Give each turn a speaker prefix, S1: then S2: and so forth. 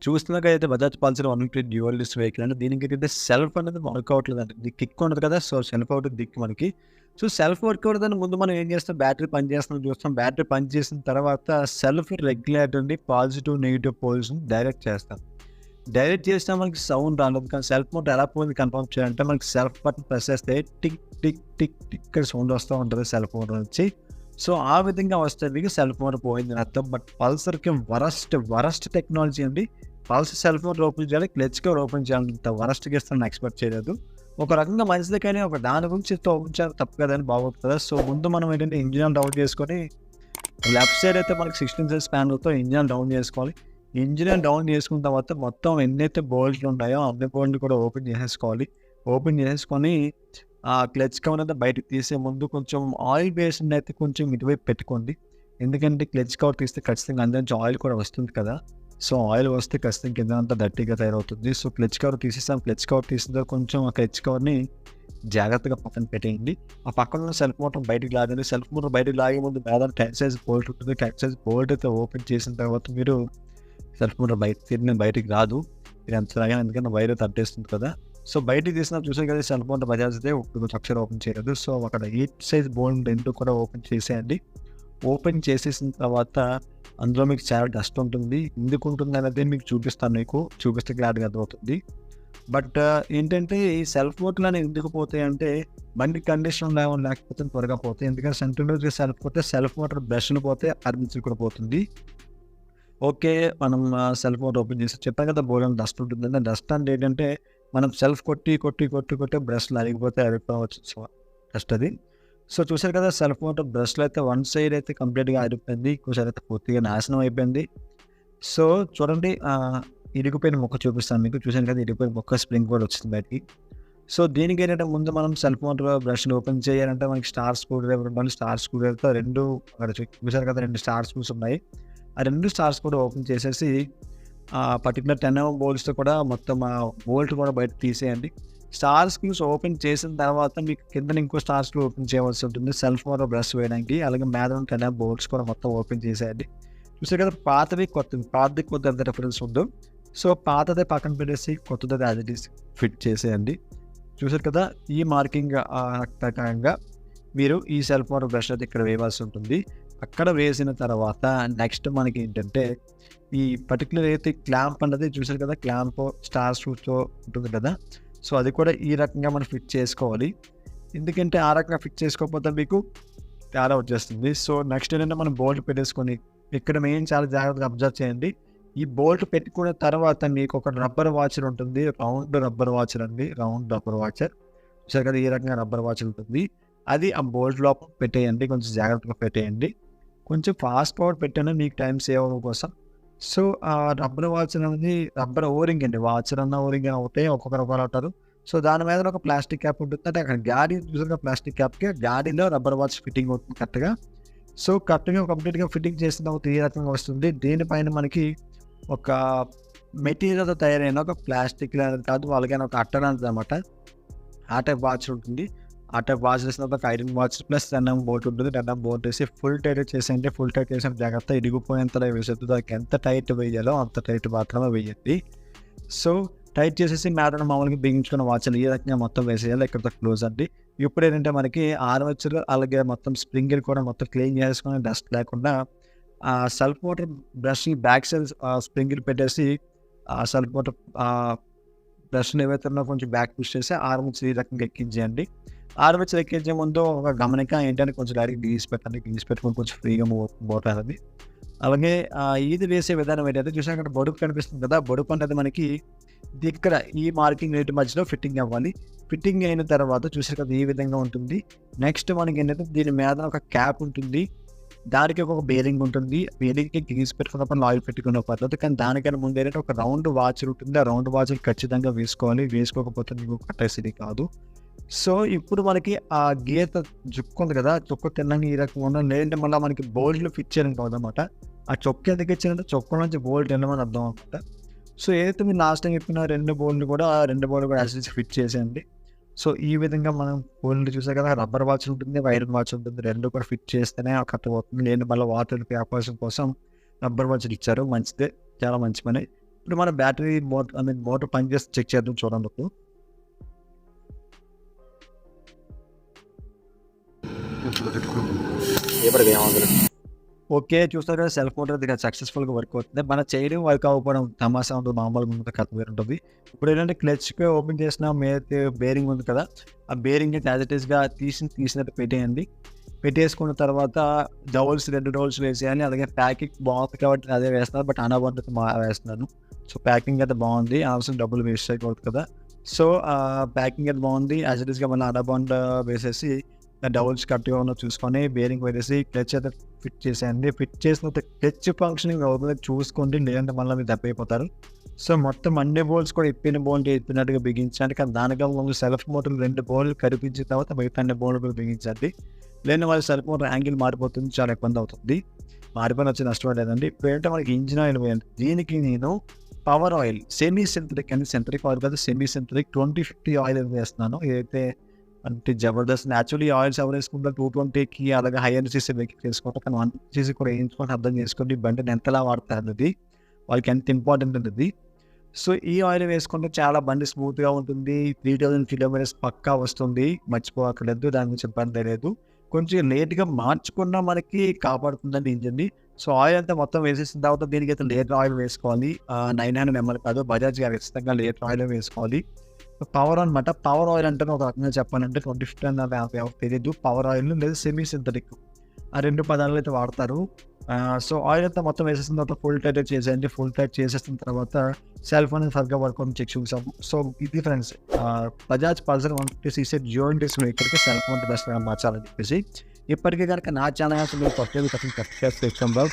S1: చూస్తున్నకైతే Bajaj Pulsar 150 dual disc vehicle అండి. దీనికేంటంటే self అనేది వర్క్ అవ్వట్లేదండి. ఇది కిక్ ఉండదు కదా! సో, సెల్ఫ్ అవుట్ దిక్కు మనకి. సో, సెల్ఫ్ వర్క్ అవ్వదని ముందు మనం ఏం చేస్తాం, బ్యాటరీ పనిచేస్తుందని చూస్తాం. బ్యాటరీ పనిచేసిన తర్వాత సెల్ఫ్ రెగ్యులేటర్ అండి పాజిటివ్, నెగెటివ్ పోల్స్‌ని డైరెక్ట్ చేస్తాం. డైరెక్ట్ చేసినా మనకి సౌండ్ రాలేదు. కానీ సెల్ఫ్ మోటర్ ఎలా పోయింది కన్ఫర్మ్ చేయాలంటే మనకి సెల్ఫ్ బటన్ ప్రెస్ చేస్తే టిక్ టిక్ టిక్ టిక్ ఇక్కడ సౌండ్ వస్తూ ఉంటుంది సెల్ఫ్ మోటర్ నుంచి. సో, ఆ విధంగా వస్తే మీకు సెల్ఫ్ మోటర్ పోయిందని అర్థం. బట్ పల్సర్‌కి వరస్ట్ టెక్నాలజీ అండి. పల్సర్ సెల్ఫ్ మోటర్ ఓపెన్ చేయాలి, క్లచ్ కవర్ ఓపెన్ చేయాలంత వరస్ట్‌గా ఇస్తానని ఎక్స్‌పెక్ట్ చేయలేదు. ఒక రకంగా మంచిదే కానీ ఒక దాని గురించి ఓపెన్ చేయడం తప్పు కదని బాగోదు కదా! సో, ముందు మనం ఏంటంటే ఇంజిన్ డౌన్ చేసుకొని లెఫ్ట్ సైడ్ అయితే మనకి 16 ఇంచెస్ ప్యానెల్‌తో ఇంజిన్ డౌన్ చేసుకోవాలి. ఇంజిన్ డౌన్ చేసుకున్న తర్వాత మొత్తం ఎన్నైతే బోల్ట్లు ఉన్నాయో అన్ని బోల్ట్‌లు కూడా ఓపెన్ చేసేసుకోవాలి. ఓపెన్ చేసేసుకొని క్లచ్ కవర్ అంతా బయటకి తీసే ముందు కొంచెం ఆయిల్ బేస్డ్ అయితే కొంచెం ఇటువైపు పెట్టుకోండి. ఎందుకంటే క్లచ్ కవర్ తీస్తే ఖచ్చితంగా అందులో నుంచి ఆయిల్ కూడా వస్తుంది కదా! సో, ఆయిల్ వస్తే ఖచ్చితంగా కిందంతా డర్టీగా తయారవుతుంది. సో, క్లచ్ కవర్ తీసేసాం. క్లచ్ కవర్ తీసిన తర్వాత కొంచెం ఆ క్లచ్ కవర్‌ని జాగ్రత్తగా పక్కన పెట్టేయండి. ఆ పక్కన ఉన్న సెల్ఫ్ మోటర్ బయటికి లాగండి. సెల్ఫ్ మోటర్ బయటికి లాగే ముందు మీద టైట్ సైజ్ బోల్ట్ ఉంటుంది. టైట్ సైజ్ బోల్ట్ అయితే ఓపెన్ చేసిన తర్వాత మీరు సెల్ఫ్ మోటర్ బయటికి రాదు. మీరు ఎంత లాగినా ఎందుకంటే వైర్ అయితే అడ్డేస్తుంది కదా! సో, బయటికి తీసినప్పుడు చూసారు కదా సెల్ఫ్ మోటర్ బజాజ్ అయితే ఇప్పుడు అక్షరం ఓపెన్ చేయలేదు. సో, అక్కడ 8 సైజ్ బోల్ట్ రెండు కూడా ఓపెన్ చేసేయండి. ఓపెన్ చేసేసిన తర్వాత అందులో మీకు చాలా డస్ట్ ఉంటుంది. ఎందుకు ఉంటుంది అనేది మీకు చూపిస్తాను. చూపిస్తే క్లారిటీగా అర్థమవుతుంది. బట్ ఏంటంటే ఈ సెల్ఫ్ మోటర్లు అనేవి ఎందుకు పోతాయంటే బండి కండిషన్ లేకపోతే త్వరగా పోతాయి. ఎందుకంటే సెంట్రల్ సెల్ఫ్ మోటార్ బ్రష్లు పోతే ఆర్మిచర్ కూడా పోతుంది. ఓకే. మనం సెల్ఫ్ మోటర్ ఓపెన్ చేసి చెప్పాను కదా బోలెడంత డస్ట్ ఉంటుందని. డస్ట్ అంటే ఏంటంటే మనం సెల్ఫ్ కొట్టి బ్రష్లు అరిగిపోతే అరిగిపోవచ్చు. సో, డస్ట్ అది. సో, చూసారు కదా సెల్ఫ్ మోటర్ బ్రష్లు అయితే వన్ సైడ్ అయితే కంప్లీట్‌గా ఆరిపోయింది. ఇంకో సైడ్ అయితే పూర్తిగా నాశనం అయిపోయింది. సో, చూడండి ఇరిగిపోయిన ముక్క చూపిస్తాను మీకు. చూసాను కదా ఇరిగిపోయిన ముక్క స్ప్రింగ్ కూడా వచ్చింది బయటికి. సో, దీనికి ఏంటంటే ముందు మనం సెల్ఫ్ మోటర్ బ్రష్‌ని ఓపెన్ చేయాలంటే మనకి స్టార్ స్క్రూ డ్రైవర్ ఉండాలి. స్టార్ స్క్రూ డ్రైవర్‌తో 2 అక్కడ చూసారు కదా 2 స్టార్ స్క్రూస్ ఉన్నాయి. ఆ 2 స్టార్స్ కూడా ఓపెన్ చేసేసి పర్టిక్యులర్ 10 mm బోల్ట్స్‌తో కూడా మొత్తం బోల్ట్ కూడా బయటకి తీసేయండి. స్టార్ స్క్రూస్ ఓపెన్ చేసిన తర్వాత మీకు కిందన ఇంకో స్టార్ స్క్రూ ఓపెన్ చేయవలసి ఉంటుంది సెల్ఫ్ మోటర్ బ్రష్ వేయడానికి. అలాగే మీద ఉన్న 10 mm బోల్ట్స్ కూడా మొత్తం ఓపెన్ చేసేయండి. చూసారు కదా పాతది కొత్తది ఎంత డిఫరెన్స్ ఉందో. సో, పాతదే పక్కన పెట్టేసి కొత్తది యాజ్ ఇట్ ఈస్ ఫిట్ చేసేయండి. చూసారు కదా ఈ మార్కింగ్ ప్రకారంగా మీరు ఈ సెల్ఫ్ మోటర్ బ్రష్ అయితే ఇక్కడ వేయవలసి ఉంటుంది. అక్కడ వేసిన తర్వాత నెక్స్ట్ మనకి ఏంటంటే ఈ పర్టిక్యులర్ అయితే క్లాంప్ అన్నది చూసారు కదా క్లాంప్ స్టార్ స్క్రూతో ఉంటుంది కదా! సో, అది కూడా ఈ రకంగా మనం ఫిట్ చేసుకోవాలి. ఎందుకంటే ఆ రకంగా ఫిట్ చేసుకోకపోతే మీకు తేడా వచ్చేస్తుంది. సో, నెక్స్ట్ ఏంటంటే మనం బోల్ట్ పెట్టేసుకొని ఇక్కడ మెయిన్ చాలా జాగ్రత్తగా అబ్జర్వ్ చేయండి. ఈ బోల్ట్ పెట్టుకున్న తర్వాత మీకు ఒక రబ్బర్ వాచర్ ఉంటుంది. రౌండ్ రబ్బర్ వాచర్ అండి. Round rubber washer. చూసారు కదా ఈ రకంగా రబ్బర్ వాచర్ ఉంటుంది. అది ఆ బోల్ట్ లోపల పెట్టేయండి. కొంచెం జాగ్రత్తగా పెట్టేయండి. కొంచెం ఫాస్ట్ ఫార్వర్డ్ పెట్టండి మీకు టైం సేవ్ అవ్వడం కోసం. సో, ఆ రబ్బర్ వాచర్ అనేది రబ్బర్ ఓరింగ్ అండి. వాచర్ అన్న ఓరింగ్ అని ఒకటే ఒక్కొక్కరు ఒకరు అంటారు. సో, దాని మీద ఒక ప్లాస్టిక్ క్యాప్ ఉంటుంది. అంటే అక్కడ గాడి చూసారుగా ప్లాస్టిక్ క్యాప్‌కి గాడిలో రబ్బర్ వాచ్ ఫిట్టింగ్ అవుతుంది కరెక్ట్‌గా. సో, కరెక్ట్‌గా కంప్లీట్‌గా ఫిట్టింగ్ చేసిన తర్వాత ఈ రకంగా వస్తుంది. దీనిపైన మనకి ఒక మెటీరియల్‌తో తయారైన ఒక ప్లాస్టిక్ లాంటిది కాదు వాళ్ళకైనా ఒక అట్ట లాంటిదనమాట. ఆ టైప్ వాచ్ ఉంటుంది. ఆ టైప్ వాచ్ వేసిన తర్వాత iron washer plus 10 mm bolt ఉంటుంది. 10 mm బోల్ట్ వేసి ఫుల్ టైట్ చేసేయండి. ఫుల్ టైట్ చేసిన జాగ్రత్త ఇరిగిపోయేంతలా వేసేద్దు. దానికి ఎంత టైట్ వేయాలో అంత టైట్ మాత్రమే వేయండి. సో, టైట్ చేసేసి మ్యాటర్ మామూలుగా బిగించుకున్న వాచ్లు ఈ రకంగా మొత్తం వేసేయాలి. ఇక్కడితో క్లోజ్ అండి. ఇప్పుడు ఏంటంటే మనకి ఆర్మేచర్ అలాగే మొత్తం స్ప్రింగిల్ కూడా మొత్తం క్లీన్ చేసుకొని డస్ట్ లేకుండా self motor brush back side స్ప్రింగిల్ పెట్టేసి సెల్ఫ్ మోటర్ బ్రష్‌ని ఏవైతే ఉన్నాయో కొంచెం బ్యాక్ పుష్ చేసి ఆర్మేచర్ ఈ రకంగా ఎక్కించేయండి. ఆర్మేచర్ ఎక్కించే ముందు ఒక గమనిక ఏంటంటే కొంచెం డైరెక్ట్ గ్రీస్ పెట్టండి. గ్రీస్ పెట్టుకొని కొంచెం ఫ్రీగా మూవ్ అనేది. అలాగే ఇది వేసే విధానం ఏంటంటే చూసాక అక్కడ బొడుపు కనిపిస్తుంది కదా! బొడుపు అనేది మనకి ఇక్కడ ఈ మార్కింగ్ రేటు మధ్యలో ఫిట్టింగ్ అవ్వాలి. ఫిట్టింగ్ అయిన తర్వాత చూసారు కదా ఈ విధంగా ఉంటుంది. నెక్స్ట్ మనకి ఏంటంటే దీని మీద ఒక క్యాప్ ఉంటుంది. దానికి ఒక బేరింగ్ ఉంటుంది. బేరింగ్‌కి గ్రీస్ పెట్టుకున్నప్పుడు ఆయిల్ పెట్టుకున్న పద్ధతి. కానీ దానికన్నా ముందు ఏంటంటే ఒక రౌండ్ వాచర్ ఉంటుంది. ఆ రౌండ్ వాచర్ ఖచ్చితంగా వేసుకోవాలి. వేసుకోకపోతే మీకు కట్టేసేది కాదు. సో, ఇప్పుడు మనకి ఆ గీత చుక్క ఉంది కదా! చుక్క తిన్నంగా ఈ రకంగా ఉండాలి. లేదంటే మళ్ళీ మనకి బోల్ట్‌లు ఫిట్ చేయడం కాదనమాట. ఆ చొక్క ఎందుకు ఇచ్చారంటే చొక్క నుంచి బోల్ట్ వెళ్ళమని అర్థం అనమాట. సో, ఏదైతే మీరు లాస్ట్ టైం చెప్పిన 2 బోల్ట్‌లు కూడా యాజ్ ఇట్ ఈజ్ ఫిట్ చేసేయండి. సో, ఈ విధంగా మనం బోల్ట్ చూసారు కదా! రబ్బర్ వాచ్ ఉంటుంది, ఐరన్ వాచ్ ఉంటుంది. 2 కూడా ఫిట్ చేస్తేనే కరెక్ట్‌గా అవుతుంది. లేదు మళ్ళీ వాటర్ వ్యాపారం కోసం రబ్బర్ వాచ్‌లు ఇచ్చారు. మంచిదే. చాలా మంచి పని. ఇప్పుడు మన బ్యాటరీ మోటార్ పని చేసి చెక్ చేద్దాం చూడండి. ఇప్పుడు ఓకే, చూస్తారు కదా సెల్ఫ్ మోటార్ దగ్గర సక్సెస్ఫుల్గా వర్క్ అవుతుంది. మన చేయడం వర్క్ అవ్వకపోవడం తమాషా ఉంటుంది, మామూలుగా ఉంటుంది, కథ వేరు ఉంటుంది. ఇప్పుడు ఏంటంటే క్లచ్కి ఓపెన్ చేసిన బేరింగ్ ఉంది కదా, ఆ బేరింగ్ యాజ్ ఇట్ ఈస్గా తీసినట్టు పెట్టేయండి. పెట్టేసుకున్న తర్వాత రెండు డౌల్స్ వేసేయాలి. అలాగే ప్యాకింగ్ బాగుంది కాబట్టి అదే వేస్తున్నారు, బట్ అనబాండ్ వేస్తున్నాను. సో ప్యాకింగ్ అయితే బాగుంది, అవసరం డబ్బులు వేస్ట్ అయిపోతుంది కదా. సో ప్యాకింగ్ అయితే బాగుంది, యాజ్ ఇట్ ఈస్గా మళ్ళీ అనబాండ్ వేసేసి డౌల్స్ కరెక్ట్గా ఉన్న చూసుకొని బేరింగ్ వేసేసి క్లచ్ అయితే ఫిట్ చేసేయండి. ఫిట్ చేసిన క్లచ్ ఫంక్షనింగ్ అవుతుంది చూసుకోండి, లేదంటే మళ్ళీ మీరు దెబ్బైపోతారు. సో మొత్తం అన్ని బోల్ట్స్ కూడా ఇప్పినట్టుగా బిగించండి. కానీ దానికన్నా ముందు సెల్ఫ్ మోటార్ 2 బోల్ట్లు కరిపించిన తర్వాత మిగతా అన్ని బోల్ట్లు కూడా బిగించండి. లేని వాళ్ళు సెల్ఫ్ మోటార్ యాంగిల్ మారిపోతుంది, చాలా ఇబ్బంది అవుతుంది. మారిపోయిన వచ్చి నష్టం లేదండి. ఇప్పుడు ఏంటంటే మనకి ఇంజిన్ ఆయిల్ వేయండి. దీనికి నేను పవర్ ఆయిల్ సెమీ సింథటిక్ అండి, సింథటిక్ ఆయిల్ కాదు, సెమీ సింథటిక్ 2050 ఆయిల్ వేస్తున్నాను. ఏదైతే అంటే జబర్దస్త్. యాక్చువల్లీ ఆయిల్స్ ఎవరు వేసుకుంటారు 220కి, అలాగే హై ఎండ్ సీసీ వెహికల్ వేసుకుంటారు. కానీ 150 సీసీ కూడా వేయించుకొని అర్థం చేసుకోండి బండిని ఎంతలా వాడతారు అనేది, వాళ్ళకి ఎంత ఇంపార్టెంట్ ఉంటుంది. సో ఈ ఆయిల్ వేసుకుంటే చాలా బండి స్మూత్గా ఉంటుంది. 3000 కిలోమీటర్స్ పక్కా వస్తుంది, మర్చిపోక్కర్లేదు, దాని గురించి ఇబ్బంది లేదు. కొంచెం లేట్గా మార్చుకున్నా మనకి కాపాడుతుందండి ఇంజిన్ని. సో ఆయిల్ అంతా మొత్తం వేసేసిన తర్వాత దీనికి అయితే లీటర్ ఆయిల్ వేసుకోవాలి. 900 ml కాదు, బజాజ్ గారు ఖచ్చితంగా లీటర్ ఆయిల్ వేసుకోవాలి. పవర్ అనమాట. పవర్ ఆయిల్ అంటే ఒక రకంగా చెప్పాలంటే 2050 అన్న తెలియదు. పవర్ ఆయిల్ లేదా సెమీ సింథటిక్, ఆ 2 పదాలు అయితే వాడతారు. సో ఆయిల్ అంతా మొత్తం వేసేసిన తర్వాత ఫుల్ టైట్ చేసేయండి. ఫుల్ టైట్ చేసేసిన తర్వాత సెల్ఫ్ అనేది సరిగ్గా వర్క్ అవుతుంది చెక్ చూసాము. సో ఇది friends, Bajaj Pulsar 150cc dual disc వెహికల్కి సెల్ఫ్ మోటార్ బెస్ట్ మార్చాలని చెప్పేసి. ఇప్పటికీ కనుక నా ఛానల్ మీరు ఫస్ట్ సబ్స్క్రైబ్ చేసుకోండి.